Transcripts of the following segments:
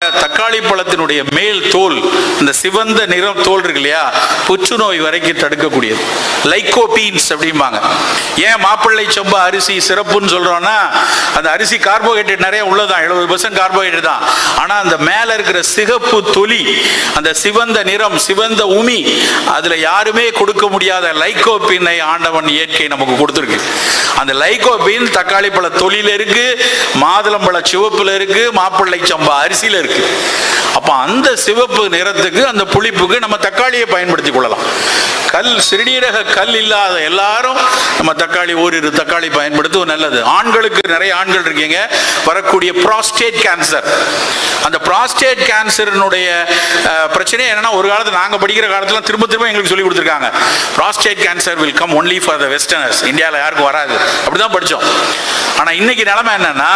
தக்காளி பழத்தினுடைய மேல் தோல், இந்த சிவந்த நிறம் தோல் இருக்கு இல்லையா, புற்றுநோய் வரைக்கும் தடுக்கக்கூடியது. லைகோபீன்ஸ் அப்படிம்பாங்க. ஏன் மாப்பிள்ளை சம்பா அரிசி சிறப்புன்னு சொல்றோம்னா, அந்த அரிசி கார்போஹைட்ரேட் நிறைய உள்ளதான், 70% கார்போஹைட்ரேட் தான். ஆனா அந்த மேல இருக்கிற சிகப்பு தொலி, அந்த சிவந்த நிறம், சிவந்த உமி, அதுல யாருமே கொடுக்க முடியாத லைகோபீனை ஆண்டவன் இயற்கை நமக்கு கொடுத்துருக்கு. அந்த லைகோபீன் தக்காளி பழ தொலியில இருக்கு, மாதுளம்பழ சிவப்புல இருக்கு, மாப்பிள்ளை சம்பா அரிசியில இருக்கு. அப்ப அந்த சிவப்பு நிறத்துக்கு, அந்த புளிப்புக்கு நம்ம தக்காளியை பயன்படுத்திக் கொள்ளலாம். கல், சிறுநீரக கல் இல்லாத எல்லாரும் நம்ம தக்காளி, ஓரிரு தக்காளி பயன்படுத்துவது நல்லது. ஆண்களுக்கு நிறைய ஆண்கள் இருக்கீங்க, வரக்கூடிய புரோஸ்டேட் கேன்சர், அந்த புரோஸ்டேட் கேன்சரினுடைய பிரச்சனை என்னன்னா, ஒரு காலத்துல நாங்க படிக்கிற காலத்துல திரும்ப திரும்ப எங்களுக்கு சொல்லி கொடுத்துருக்காங்க, prostate cancer will come only for the westerners, இந்தியாவில் யாருக்கும் வராது, அப்படிதான் படிச்சோம். ஆனா இன்னைக்கு நிலைமை என்னன்னா,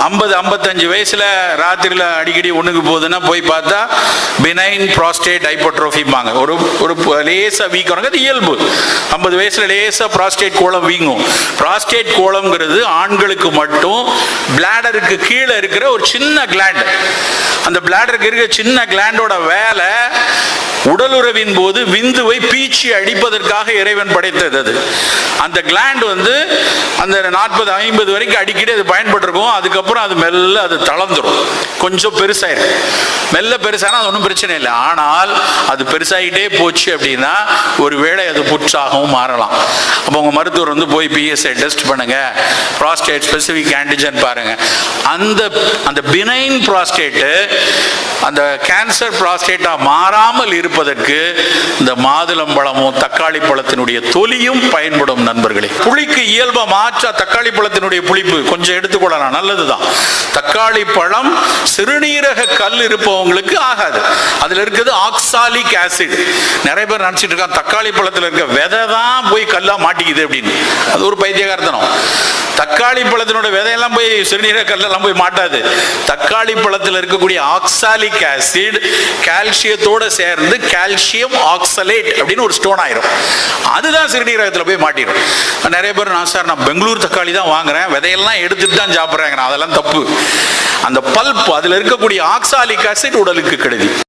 50-55 வயசுல ராத்திரியில அடிக்கடி ஒண்ணுக்கு போகுதுன்னா போய் பார்த்தா பினைன் புரோஸ்டேட் ஹைப்பர்ட்ரோஃபிம்பாங்க. ஒரு லேசா வீக்கம், அது இயல்பு. 50 வயசுல லேசா புரோஸ்டேட் கோளம் வீங்கும். புரோஸ்டேட் கோளம்ங்கிறது ஆண்களுக்கு மட்டும் பிளாடருக்கு கீழே இருக்கிற ஒரு சின்ன கிளாண்ட். அந்த பிளாடருக்கு இருக்கிற சின்ன கிளாண்டோட வேலை உடலுறவின் போது விந்துவை பீச்சி அடிப்பதற்காக இறைவன் படைத்தது. அது அந்த கிளாண்ட் அந்த 40-50 வரைக்கும் அடிக்கடி அது பயன்பட்டிருக்கும். அதுக்கப்புறம் அது மெல்ல அது தளர்ந்துடும், கொஞ்சம் பெருசாயிருக்கு. மெல்ல பெருசானா அது ஒன்றும் பிரச்சனை இல்லை. ஆனால் அது பெருசாகிட்டே போச்சு அப்படின்னா ஒருவேளை அது புற்றாகவும் மாறலாம். அப்போ உங்க மருத்துவர் போய் PSA டெஸ்ட் பண்ணுங்க, புரோஸ்டேட் ஸ்பெசிபிக் ஆன்டிஜன் பாருங்க. அந்த பினைன் புரோஸ்டேட், அந்த கேன்சர் புரோஸ்டேட்டா மாறாமல் இருப்பதற்கு இந்த மாதுளம்பழமும் தக்காளி பழத்தினுடைய தொலியும் பயன்படும். நண்பர்களே, புளிக்கு இயல்பா மாற்றா தக்காளி பழத்தினுடைய புளிப்பு கொஞ்சம் எடுத்துக்கொள்ளலாம், நல்லதுதான். தக்காளி பழம் சிறுநீரக கல் இருப்பவங்களுக்கு ஆகாது. அதுல இருக்குது ஆக்சாலிக் ஆசிட். நிறைய பேர் நினைச்சிட்டு இருக்காங்க தக்காளி பழத்துல இருக்க விதை தான் போய் கல்லா மாட்டிக்குது அப்படின்னு. அது ஒரு பைத்தியகாரத்தனம். தக்காளி பழத்தினுடைய விதையெல்லாம் போய் சிறுநீரக கல்லெல்லாம் போய் மாட்டாது. தக்காளி பழத்தில் இருக்கக்கூடிய ஆக்சாலிக் ஆசிட் கால்சியத்தோட சேர்ந்து கால்சியம் ஆக்சலேட் அப்படின்னு ஒரு ஸ்டோன் ஆயிரும். அதுதான் சிறுநீரகத்தில் போய் மாட்டிடும். நிறைய பேர், நான் பெங்களூர் தக்காளி தான் வாங்குறேன், விதையெல்லாம் எடுத்துட்டு தான் சாப்பிட்றாங்க. அதெல்லாம் தப்பு. அந்த பல்ப், அதுல இருக்கக்கூடிய ஆக்சாலிக் ஆசிட் உடலுக்கு கெடுதி.